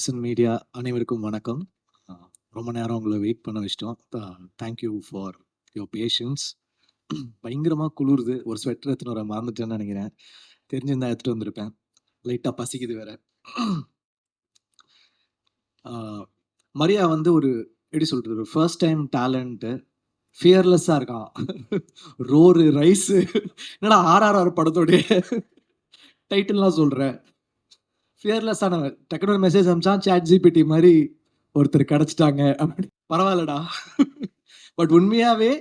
Present media அனைவருக்கும் வணக்கம். அ ரொம்ப நேரம் உங்கள வெயிட் பண்ண வச்சுட்டோம். Thank you for your patience. பயங்கரமா குளிருது. ஒரு ஸ்வெட்டர் எடுத்துன்னு வர மறந்துட்டேன்னு நெனைக்கிறேன். தெரிஞ்சிருந்தா எடுத்துட்டு வந்திருப்பேன். லைட்டா பசிக்குது வேற. அ மரியா வந்து ஒரு எப்படி சொல்றது? ஒரு ஃபர்ஸ்ட் டைம் டேலண்ட்டு. ஃபியர்லெஸ்ஸா இருக்கான். ரோரு, ரைஸு என்னடா ஆர்ஆர்ஆர் படத்தோடைய டைட்டில்லாம் சொல்ற? ஃபியர்லெஸ்ஸானவன். டக்குனு ஒரு மெசேஜ் அனுப்பிச்சான். சாட் ஜிபிடி மாரி ஒருத்தர் கிடைச்சுட்டாங்க. அப்படி பரவால்லடா. பட் உண்மையாவே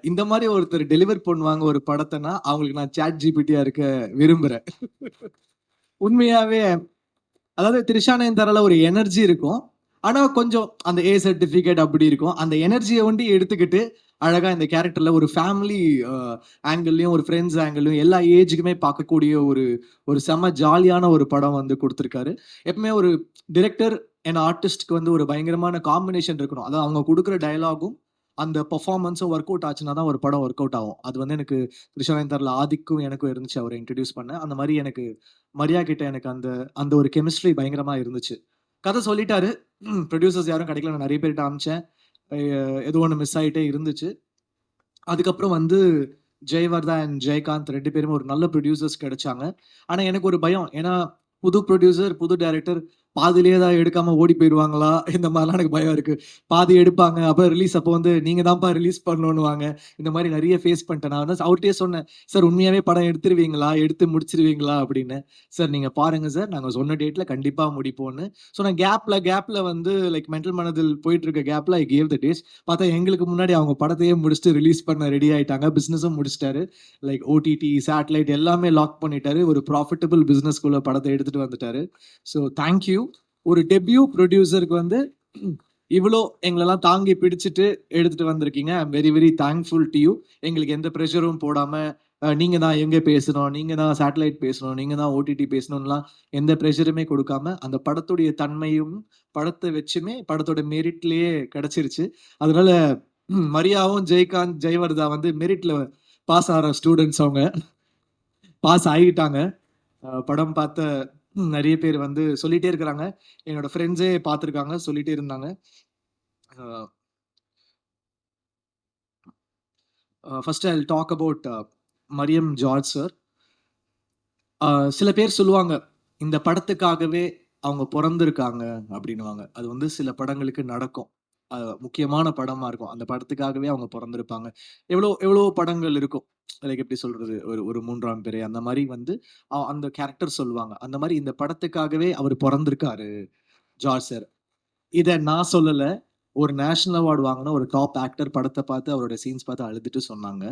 இந்த மாரி ஒருத்தர் டெலிவர் பண்ணுவாங்க ஒரு படத்தன்னா, அவங்களுக்கு நான் சாட் ஜிபிடியா இருக்க விரும்புறேன். உண்மையாவே அதாவது திரிஷா நயன்தாரால ஒரு எனர்ஜி இருக்கும். ஆனா கொஞ்சம் அந்த ஏ சர்டிபிகேட் அப்படி இருக்கும். அந்த எனர்ஜிய ஒண்டி எடுத்துக்கிட்டு, அழகா இந்த கேரக்டர்ல ஒரு ஃபேமிலி ஆங்கிள்லயும், ஒரு ஃபிரெண்ட்ஸ் ஆங்கிள்லயும் எல்லா ஏஜ்க்குமே பார்க்கக்கூடிய ஒரு ஒரு செம்ம ஜாலியான ஒரு படம் வந்து குடுத்திருக்காரு. எப்பவுமே ஒரு டிரெக்டர் அண்ட் ஆர்டிஸ்ட்க்கு வந்து ஒரு பயங்கரமான காம்பினேஷன் இருக்கணும். அதாவது அவங்க குடுக்குற டயலாகும், அந்த பெர்ஃபார்மன்ஸும் ஒர்க் அவுட் ஆச்சுன்னா தான் ஒரு படம் ஒர்க் அவுட் ஆகும். அது வந்து எனக்கு திரிஷா நயன்தாரால ஆதிக்கும் எனக்கும் இருந்துச்சு அவர இன்ட்ரோடியூஸ் பண்ண. அந்த மாரி எனக்கு மரியா கிட்ட எனக்கு அந்த அந்த ஒரு கெமிஸ்ட்ரி பயங்கரமா இருந்துச்சு. கதை சொல்லிட்டாரு. புரொடியூசர்ஸ் யாரும் கிடைக்கல. நான் நெறைய பேர்ட்ட அனுப்பிச்சேன். எ ஏதோ ஒண்ணு மிஸ் ஆயிட்டே இருந்துச்சு. அதுக்கப்புறம் வந்து ஜெயவர்தா அண்ட் ஜெயகாந்த் 2 பேருமே ஒரு நல்ல புரொடியூசர்ஸ் கிடைச்சாங்க. ஆனா எனக்கு ஒரு பயம். ஏன்னா, புது புரொடியூசர், புது டைரக்டர் பாதியிலேயே தான் எடுக்காம ஓடி போயிருவாங்களா? இந்த மாரிலாம் எனக்கு பயம் இருக்கு. பாதி எடுப்பாங்க. அப்புறம் ரிலீஸ் அப்போ வந்து நீங்க தான்ப்பா ரிலீஸ் பண்ணணுன்னுவாங்க. இந்த மாரி நெறைய ஃபேஸ் பண்ணிட்டேன். நான் வந்து அவர்ட்டயே சொன்னேன். "சார் உண்மையாவே படம் எடுத்துருவீங்களா? எடுத்து முடிச்சுருவீங்களா?" அப்படின்னு. "சார் நீங்க பாருங்க சார். நாங்க சொன்ன டேட்ல கண்டிப்பா முடிப்போம்ன்னு." ஸோ நான் கேப்ல வந்து லைக் மென்டல் மனதில் போயிட்டு இருக்க கேப்ல ஐ கேவ் த டேட்ஸ். பார்த்தா எங்களுக்கு முன்னாடி அவங்க படத்தையே முடிச்சுட்டு ரிலீஸ் பண்ண ரெடி ஆயிட்டாங்க. பிசினஸும் முடிச்சுட்டாரு. லைக் ஓடிடி, சேட்டலைட் எல்லாமே லாக் பண்ணிட்டாரு. ஒரு ப்ராஃபிட்டபிள் பிசினஸ்க்குள்ள படத்த எடுத்துட்டு வந்துட்டாரு. So thank you. ஒரு டெபியூ புரொடியூசருக்கு வந்து இவ்ளோ எங்களெல்லாம் தாங்கி பிடிச்சுட்டு எடுத்துட்டு வந்திருக்கீங்க. I am very very thankful to you. எங்களுக்கு எந்த பிரஷரும் போடாம, நீங்க தான் எங்க பேசணும், நீங்க தான் சேட்டலைட் பேசணும், நீங்க தான் ஓடிடி பேசணும்லாம் எந்த பிரஷருமே குடுக்காம, அந்த படத்துடைய தன்மையும், படத்த வச்சுமே படத்தோட மெரிட்லயே கிடைச்சிருச்சு. அதனால மரியாவும், ஜெயகாந்த், ஜெயவர்தா வந்து மெரிட்ல பாஸ் ஆற ஸ்டூடண்ட்ஸ் அவங்க. பாஸ் ஆகிட்டாங்க. படம் பார்த்த நெறைய பேர் வந்து சொல்லிட்டே இருக்கிறாங்க. என்னோட ஃப்ரெண்ட்ஸே பார்த்துருக்காங்க. சொல்லிட்டே இருந்தாங்க. Uh first I will talk about Mariam George sir. Uh சில பேர் சொல்லுவாங்க, இந்த படத்துக்காகவே அவங்க பொறந்திருக்காங்க அப்படின்னுவாங்க. அது வந்து சில படங்களுக்கு நடக்கும். அ முக்கியமான படமா இருக்கும். அந்த படத்துக்காகவே அவங்க பொறந்திருப்பாங்க. எவ்வளோ எவ்வளோ படங்கள் இருக்கும். லைக் எப்படி சொல்றது? ஒரு ஒரு 3ஆம் பிறை அந்த மாரி வந்து அந்த கேரக்டர் சொல்லுவாங்க. அந்த மாரி இந்த படத்துக்காகவே அவரு பொறந்திருக்காரு, ஜார்ஜ் சார். இத நான் சொல்லல. ஒரு நேஷனல் அவார்ட் வாங்குன ஒரு டாப் ஆக்டர் படத்த பார்த்து, அவரோட சீன்ஸ் பார்த்து அழுதுட்டு சொன்னாங்க.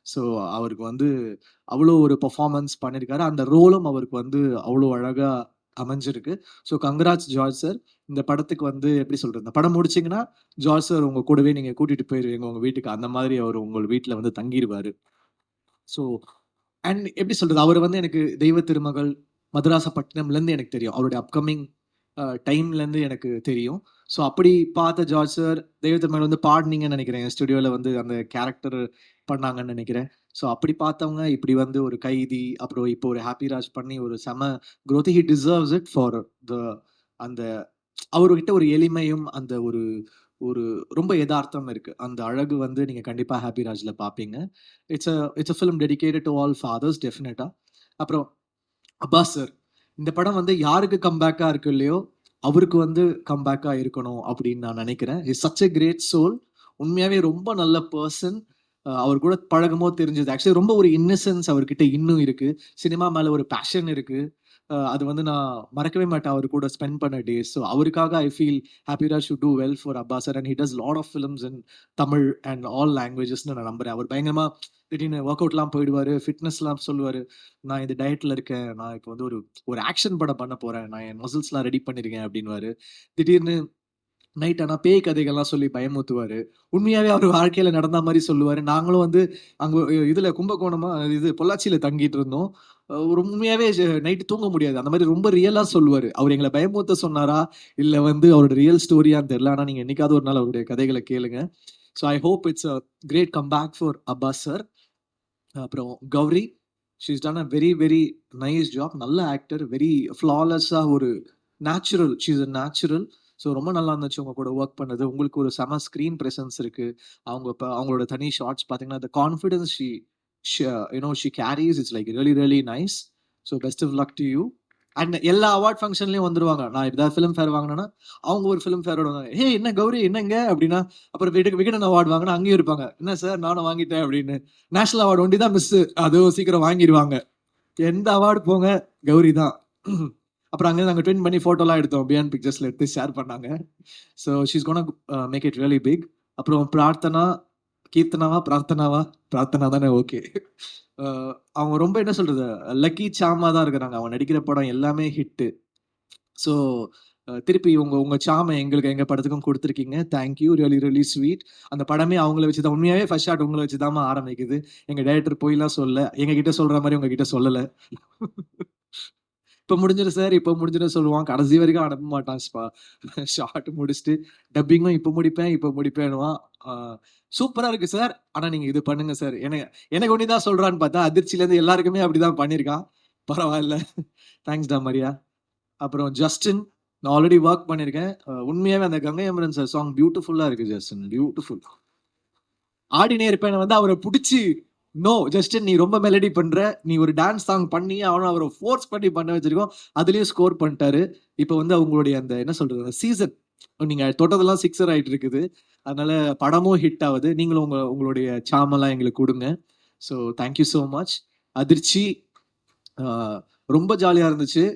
ஸோ, அவருக்கு வந்து அவ்ளோ ஒரு பெர்ஃபார்மன்ஸ் பண்ணியிருக்காரு. அந்த ரோலும் அவருக்கு வந்து அவ்ளோ அழகா அமைஞ்சிருக்கு. So, congrats George sir. இந்த படத்துக்கு வந்து எப்படி சொல்றது? இந்த படம் முடிச்சீங்கன்னா, ஜார்ஜ் சார் உங்க கூடவே நீங்க கூட்டிட்டு போயிருவீங்க உங்க வீட்டுக்கு. அந்த மாதிரி அவரு உங்க வீட்ல வந்து தங்கிருவாரு. ஸோ அண்ட் எப்படி சொல்றது? அவரு வந்து எனக்கு தெய்வ திருமகள், மதராசப்பட்டினம்லேருந்து எனக்கு தெரியும். அவருடைய அப்கமிங் டைம்லேருந்து எனக்கு தெரியும். ஸோ அப்படி பார்த்த ஜார்ஜ் சார், தெய்வ திருமகள் வந்து பாடுனீங்கன்னு நெனைக்கிறேன். என் ஸ்டுடியோல வந்து அந்த கேரக்டர் பண்ணாங்கன்னு நெனைக்கிறேன். ஸோ அப்படி பார்த்தவங்க இப்படி வந்து ஒரு கைதி, அப்புறம் இப்போ ஒரு ஹாப்பி ராஜ் பண்ணி ஒரு செம growth. He deserves it for the அந்த அவர்கிட்ட ஒரு எளிமையும், அந்த ஒரு ஒரு ரொம்ப எதார்த்தம் இருக்கு. அந்த அழகு வந்து நீங்க கண்டிப்பா ஹாப்பி ராஜ்ல பார்ப்பீங்க. It's a film dedicated to all fathers டெஃபினட்டா. அப்புறம் அப்பாஸ் சார். இந்த படம் வந்து யாருக்கு கம்பேக்கா இருக்கு இல்லையோ, அவருக்கு வந்து கம்பேக்கா இருக்கணும் அப்படின்னு நான் நினைக்கிறேன். Is such a great soul. உண்மையாவே ரொம்ப நல்ல பெர்சன். அவர் கூட பழகும்போது தெரிஞ்சது. ஆக்சுவலி ரொம்ப ஒரு இன்னசென்ஸ் அவர்கிட்ட இன்னும் இருக்கு. சினிமா மேல ஒரு பேஷன் இருக்கு. அது வந்து நான் மறக்கவே மாட்டேன் அவர் கூட ஸ்பெண்ட் பண்ண டேஸ். ஸோ அவருக்காக ஐ ஃபீல் ஹாப்பிராஜ் should do well for Abbas sir and he does lot of films in Tamil and all லாங்குவேஜஸ்ன்னு நான் நம்புறேன். அவர் பயங்கரமா திடீர்னு வொர்க் அவுட்லாம் போயிடுவாரு. ஃபிட்னஸ்லாம் சொல்லுவாரு. நான் இந்த டயட்ல இருக்கேன். நான் இப்போ வந்து ஒரு ஒரு ஆக்ஷன் படம் பண்ண போறேன். நான் என் மசில்ஸ்லாம் ரெடி பண்ணியிருக்கேன் அப்டின்னுவாரு. திடீர்னு நைட் ஆனா பேய் கதைகள்லாம் சொல்லி பயமுறுத்துவாரு. உண்மையாவே அவரு வாழ்க்கையில நடந்த மாரி சொல்லுவாரு. நாங்களும் வந்து அங்க இதுல கும்பகோணமா இது பொள்ளாச்சியில தங்கிட்டு இருந்தோம். ஒரு உண்மையாவே நைட் தூங்க முடியாது. அந்த மாரி ரொம்ப ரியலா சொல்லுவாரு. அவரு எங்கள பயமுறுத்த சொன்னாரா? இல்ல வந்து அவரோட ரியல் ஸ்டோரியான்னு தெரியல. ஆனா நீங்க என்னைக்காவது ஒரு நாள் அவருடைய கதைகள கேளுங்க. So I hope it's a great comeback for Abbas sir. அப்புறம் Gowri, she has done a very very nice job. நல்ல ஆக்டர். வெரி ஃப்ளாலெஸ்ஸா ஒரு natural, she is a natural. So ரொம்ப நல்லா இருந்துச்சு உங்க கூட ஒர்க் பண்ணது. உங்களுக்கு ஒரு செம ஸ்க்ரீன் பிரசன்ஸ் இருக்கு. அவங்க அவங்களோட தனி ஷாட்ஸ் பார்த்தீங்கன்னா, the confidence she she carries it's like really really nice. So best of luck to you. And எல்லா அவார்ட் ஃபங்ஷன்லயும் வந்துருவாங்க. நான் ஏதாவது ஃபிலிம் ஃபேர் வாங்கினேன்னா, அவங்க ஒரு ஃபிலிம் ஃபேரோட வருவாங்க. "ஹே என்ன கௌரி என்னங்க?" அப்படின்னா, அப்புறம் விகடன் அவார்ட் வாங்குனா அங்கேயும் இருப்பாங்க. "என்ன சார் நானும் வாங்கிட்டேன்" அப்படின்னு. நேஷனல் அவார்ட் ஒண்டி தான் மிஸ்ஸு. அதுவும் சீக்கிரம் வாங்கிருவாங்க. எந்த அவார்டு போங்க கௌரி தான். அப்புறம் அங்க நாங்க ட்வின் பண்ணி ஃபோட்டோலாம் எடுத்தோம். பியாண்ட் பிக்சர்ஸ்ல எடுத்து ஷேர் பண்ணாங்க. So she is gonna make it really big. அப்புறம் பிரார்த்தனா, கீர்த்தனாவா? பிரார்த்தனாவா? பிரார்த்தனா தானே ஓகே. அவங்க ரொம்ப என்ன சொல்றது? லக்கி சார்மா தான் இருக்கிறாங்க. அவங்க நடிக்கிற படம் எல்லாமே ஹிட்டு. ஸோ திருப்பி உங்க உங்க சார்ம எங்களுக்கு எங்க படத்துக்கும் குடுத்துருக்கீங்க. Thank you. Really really sweet. அந்த படமே அவங்கள வச்சு தான் உண்மையாவே ஃபர்ஸ்ட் ஷாட் உங்கள வச்சு தாம்மா ஆரம்பிக்குது. எங்க டைரக்டர் பொய்லாம் சொல்லல. எங்ககிட்ட சொல்ற மாரி உங்ககிட்ட சொல்லல. இப்ப முடிஞ்சிரும் சார், இப்ப முடிஞ்சிரும் சொல்லுவான். கடைசி வரைக்கும் அனுப்ப மாட்டான். ஷாட் முடிச்சுட்டு டப்பிங்கும் இப்ப முடிப்பேன், இப்ப முடிப்பேன்னுவான். ஆ சூப்பரா இருக்கு சார். ஆனா நீங்க இது பண்ணுங்க சார். எனக்கு ஒண்ணி தான் சொல்றான்னு பார்த்தா, அதிர்ச்சியிலேருந்து எல்லாருக்குமே அப்படிதான் பண்ணியிருக்கான். பரவால்ல. தேங்க்ஸ்டா மரியா. அப்புறம் ஜஸ்டின், நான் ஆல்ரெடி வொர்க் பண்ணியிருக்கேன். உண்மையாவே அந்த கங்கை அமரன் சார் சாங் பியூட்டிஃபுல்லா இருக்கு ஜஸ்டின். பியூட்டிஃபுல். ஆடினே இருப்பேன் வந்து அவரை புடிச்சு நோ ஜஸ்டின் நீ ரொம்ப மெலடி பண்ற நீ ஒரு டான்ஸ் சாங் பண்ணி அவரை ஃபோர்ஸ் பண்ணி பண்ண வச்சிருக்கோம் அதுலயும் ஸ்கோர் பண்ணிட்டாரு இப்போ வந்து அவங்களுடைய அந்த என்ன சொல்றது சீசன் நீங்க தொட்டதெல்லாம் சிக்ஸர் ஆயிட்டு இருக்குது அதனால படமும் ஹிட் ஆகுது நீங்களும் உங்களுடைய சாமெல்லாம் எங்களுக்கு கொடுங்க ஸோ தேங்க்யூ ஸோ மச் அதிர்ச்சி ரொம்ப ஜாலியா இருந்துச்சு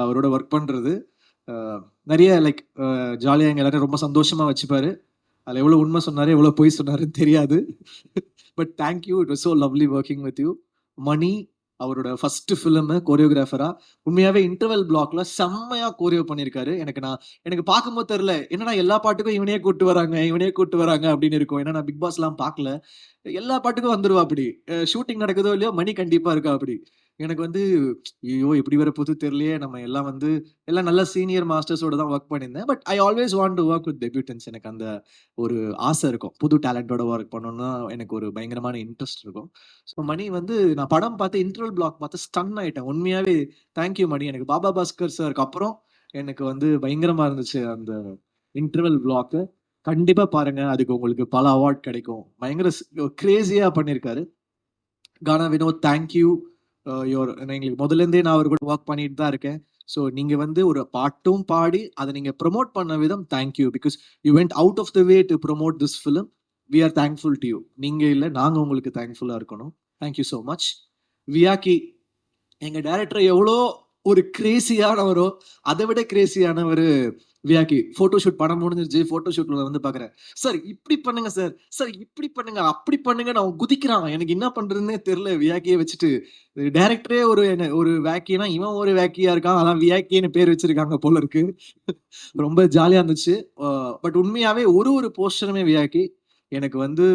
அவரோட ஒர்க் பண்றது நிறைய லைக் ஜாலியா எங்க எல்லாரும் ரொம்ப சந்தோஷமா வச்சுப்பாரு அதில் எவ்வளோ உண்மை சொன்னாரு எவ்வளோ பொய் சொன்னாருன்னு தெரியாது but thank you it was so lovely working with you Mani அவரோட ஃபர்ஸ்ட் ஃபிலிம் கோரியோகிராஃபரா உண்மையாவே இன்டர்வல் பிளாக்ல செம்மையா கோரியோ பண்ணியிருக்காரு எனக்கு பார்க்கும்போது தெரியல என்னன்னா எல்லா பாட்டுக்கும் இவனே கூட்டு வராங்க அப்படின்னு இருக்கும் ஏன்னா நான் பிக் பாஸ் எல்லாம் பார்க்கல எல்லா பாட்டுக்கும் வந்துருவா அப்படி ஷூட்டிங் நடக்குதோ இல்லையோ மணி கண்டிப்பா இருக்கா அப்படி எனக்கு வந்து ஐயோ எப்படி வர போது தெரியலையே நம்ம எல்லாம் வந்து எல்லாம் நல்ல சீனியர் மாஸ்டர்ஸோட தான் ஒர்க் பண்ணியிருந்தேன் but I always want to work with debutants எனக்கு அந்த ஒரு ஆசை இருக்கும் புது டேலண்டோட ஒர்க் பண்ணணும்னா எனக்கு ஒரு பயங்கரமான இன்ட்ரெஸ்ட் இருக்கும் ஸோ மணி வந்து நான் படம் பார்த்து இன்டர்வல் பிளாக் பார்த்து ஸ்டன் ஆயிட்டேன் உண்மையாவே தேங்க்யூ மணி எனக்கு பாபா பாஸ்கர் சாருக்கு அப்புறம் எனக்கு வந்து பயங்கரமா இருந்துச்சு அந்த இன்டர்வல் பிளாக் கண்டிப்பா பாருங்க அதுக்கு உங்களுக்கு பல அவார்ட் கிடைக்கும் பயங்கர கிரேசியா பண்ணியிருக்காரு கானா வினோத் தேங்க்யூ எங்களுக்கு முதல்ல இருந்தே நான் அவர் கூட ஒர்க் பண்ணிட்டு தான் இருக்கேன் ஸோ நீங்க வந்து ஒரு பாட்டும் பாடி அதை நீங்க ப்ரொமோட் பண்ண விதம் thank you because you went out of the way to promote this film we are thankful to you நீங்க இல்லை நாங்க உங்களுக்கு தேங்க்ஃபுல்லா இருக்கணும் தேங்க்யூ ஸோ மச் வியாக்கி எங்க டைரக்டர் எவ்வளோ ஒரு கிரேசியானவரோ அதை விட கிரேசியானவர் வியாக்கி போட்டோ ஷூட் படம் முடிஞ்சிருச்சு போட்டோ ஷூட்ல வந்து பாக்குறேன் சார் இப்படி பண்ணுங்க சார் சார் இப்படி பண்ணுங்க அப்படி பண்ணுங்க நான் குதிக்கிறான் எனக்கு என்ன பண்றதுன்னே தெரியல வியாக்கியை வச்சுட்டு டைரக்டரே ஒரு வேக்கினா இவன் ஒரு வேக்கியா இருக்கான் அதான் வியாக்கின்னு பேர் வச்சிருக்காங்க போல இருக்கு ரொம்ப ஜாலியா இருந்துச்சு பட் உண்மையாவே ஒரு போஸ்டருமே வியாக்கி எனக்கு வந்து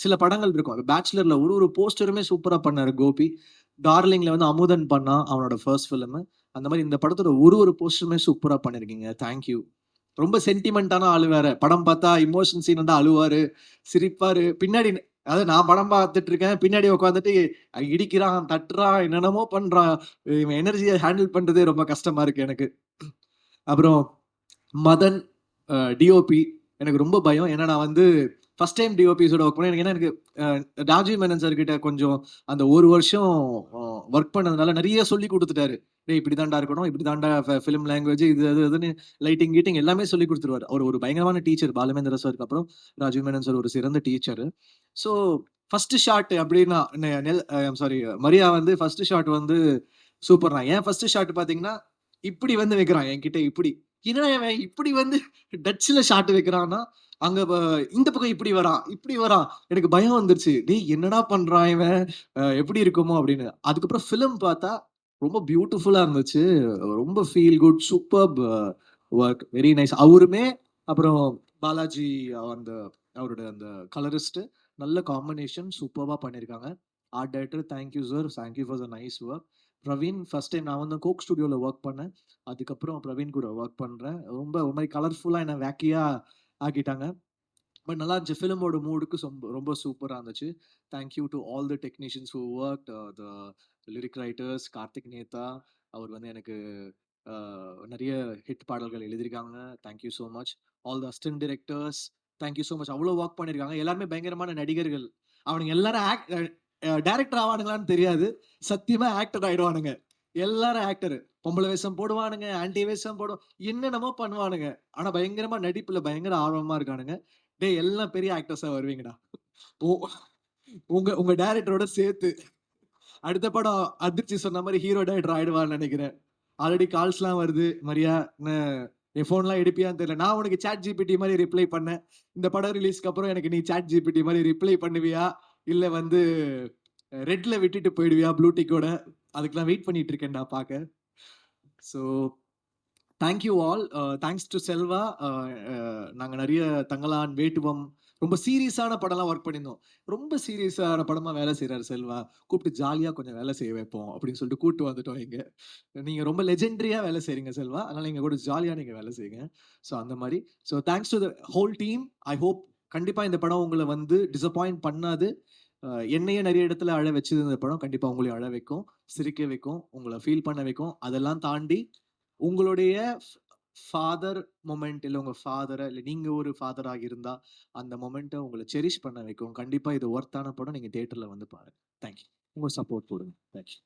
சில படங்கள் இருக்கும் பேச்சுலர்ல ஒரு போஸ்டருமே சூப்பரா பண்ணாரு கோபி டார்லிங்ல வந்து அமுதன் பண்ணா அவனோட ஃபர்ஸ்ட் ஃபிலிம் அந்த மாதிரி இந்த படத்தோட ஒரு போஸ்டருமே சூப்பரா பண்ணிருக்கீங்க தேங்க்யூ ரொம்ப சென்டிமெண்டான ஆளு வேற படம் பார்த்தா இமோஷன் சீன் வந்து அழுவாரு சிரிப்பாரு பின்னாடி அதாவது நான் படம் பார்த்துட்டு இருக்கேன் பின்னாடி உட்காந்துட்டு இடிக்கிறான் தட்டுறான் என்னென்னமோ பண்றான் இவன் எனர்ஜியை ஹேண்டில் பண்றதே ரொம்ப கஷ்டமா இருக்கு எனக்கு அப்புறம் மதன் டிஓபி எனக்கு ரொம்ப பயம் ஏன்னா நான் வந்து ஃபர்ஸ்ட் டைம் டிஓபிஸோட ஒர்க் பண்ணேன் ஏன்னா எனக்கு ராஜீவ் மேனன் சார் கிட்ட கொஞ்சம் அந்த ஒரு வருஷம் ஒர்க் பண்ணதுனால நிறைய சொல்லி கொடுத்துட்டாரு டேய் இப்படி தாண்டா இருக்கணும் இப்படி தாண்டா ஃபிலிம் லாங்குவேஜ் இது அதுன்னு லைட்டிங் கீட்டிங் எல்லாமே சொல்லி கொடுத்துருவாரு அவர் ஒரு பயங்கரமான டீச்சர் பாலமேந்திர சாருக்கு அப்புறம் ராஜீவ் மேனன் சார் ஒரு சிறந்த டீச்சர் ஸோ ஃபர்ஸ்ட் ஷாட் அப்படின்னா சாரி மரியா வந்து ஃபர்ஸ்ட் ஷாட் வந்து சூப்பர் தான் ஏன் ஃபர்ஸ்ட் ஷாட் பாத்தீங்கன்னா இப்படி வந்து வைக்கிறான் என்கிட்ட இப்படி என்ன இப்படி வந்து டச்ல ஷாட் வைக்கிறான்னா அங்க இந்த பக்கம் இப்படி வரான் எனக்கு பயம் வந்துருச்சு டேய் என்னடா பண்றான் இவன் எப்படி இருக்குமோ அப்படின்னு அதுக்கப்புறம் ஃபிலிம் பார்த்தா ரொம்ப பியூட்டிஃபுல்லா இருந்துச்சு ரொம்ப feel good super work very nice அவருமே அப்புறம் பாலாஜி அந்த அவரோட அந்த கலரிஸ்ட் நல்ல காம்பினேஷன் சூப்பர்வா பண்ணியிருக்காங்க art director thank you sir thank you for the nice work Praveen first time நான் வந்து கோக் ஸ்டுடியோவில் ஒர்க் பண்ணேன் அதுக்கப்புறம் பிரவீன் கூட ஒர்க் பண்ணுறேன் ரொம்ப ஒரு மாதிரி கலர்ஃபுல்லாக என்ன வேக்கியா ஆக்கிட்டாங்க பட் நல்லா இருந்துச்சு ஃபிலிமோட மூடுக்கு ரொம்ப ரொம்ப சூப்பராக இருந்துச்சு thank you to all the technicians who work the lyric writers Karthik Netha அவர் வந்து எனக்கு நிறைய ஹிட் பாடல்கள் எழுதியிருக்காங்க. Thank you so much. All the assistant directors, thank you so much. அவ்வளோ ஒர்க் பண்ணியிருக்காங்க. எல்லாருமே பயங்கரமான நடிகர்கள். அவனுங்க எல்லாரும் டைரக்டர் ஆவானுங்களான்னு தெரியாது. சத்தியமா ஆக்டர் ஆயிடுவானுங்க. எல்லாரும் ஆக்டர். பொம்பள வேஷம் போடுவானுங்க, ஆன்டி வேஷம் என்னென்னமோ பண்ணுவானுங்க. ஆனா பயங்கரமா நடிப்புல பயங்கர ஆர்வமா இருக்கானுங்க. டேய் எல்லாம் பெரிய ஆக்டர்ஸா வருவீங்கடா. உ உங்க உங்க டைரக்டரோட சேர்த்து. அடுத்த படம் அதிர்ச்சி சொன்ன மாரி ஹீரோ டைரக்டர் ஆயிடுவான்னு நெனைக்கிறேன். ஆல்ரெடி கால்ஸ்லாம் வருது. "மரியா என் ஃபோன்லாம் எடுப்பியான்னு தெரியல. நான் உனக்கு சாட் ஜிபிடி மாரி ரிப்ளை பண்ணேன். இந்த படம் ரிலீஸ்க்கு அப்புறம் எனக்கு நீ சாட் ஜிபிடி மாரி ரிப்ளை பண்ணுவியா? இல்ல வந்து ரெட்ல விட்டுட்டு போயிடுவியா ப்ளூ டிக்கோட?" அதுக்கெல்லாம் வெயிட் பண்ணிட்டு இருக்கேன்டா பாக்க. So thank you all. Thanks to Selva. நாங்க நெறைய தங்கலான், வேட்டுவம் ரொம்ப சீரியஸான படம்லாம் ஒர்க் பண்ணியிருந்தோம். ரொம்ப சீரியஸான படமா வேலை செய்றாரு செல்வா. கூப்பிட்டு ஜாலியா கொஞ்சம் வேலை செய்ய வைப்போம் அப்படின்னு சொல்லிட்டு கூட்டு வந்துட்டோம் இங்க. நீங்க ரொம்ப லெஜெண்டரியா வேலை செய்றீங்க செல்வா. அதனால எங்க கூட ஜாலியா நீங்க வேலை செய்யுங்க. ஸோ அந்த மாரி. So thanks to the whole team. I hope கண்டிப்பா இந்த படம் உங்கள வந்து டிசப்பாயிண்ட் பண்ணாது. என்னையே நெறைய இடத்துல அழ வச்சது இந்த படம். கண்டிப்பா உங்களையும் அழ வைக்கும், சிரிக்க வைக்கும், உங்கள ஃபீல் பண்ண வைக்கும். அதெல்லாம் தாண்டி உங்களுடைய ஃபாதர் மொமெண்ட் இல்ல உங்க ஃபாதர இல்ல நீங்க ஒரு ஃபாதரா இருந்தா, அந்த மொமெண்ட்ட உங்கள செரிஷ் பண்ண வைக்கும். கண்டிப்பா இது வொர்த்தான படம். நீங்க தியேட்டர்ல வந்து பாருங்க. Thank you. உங்க சப்போர்ட் குடுங்க. Thank you.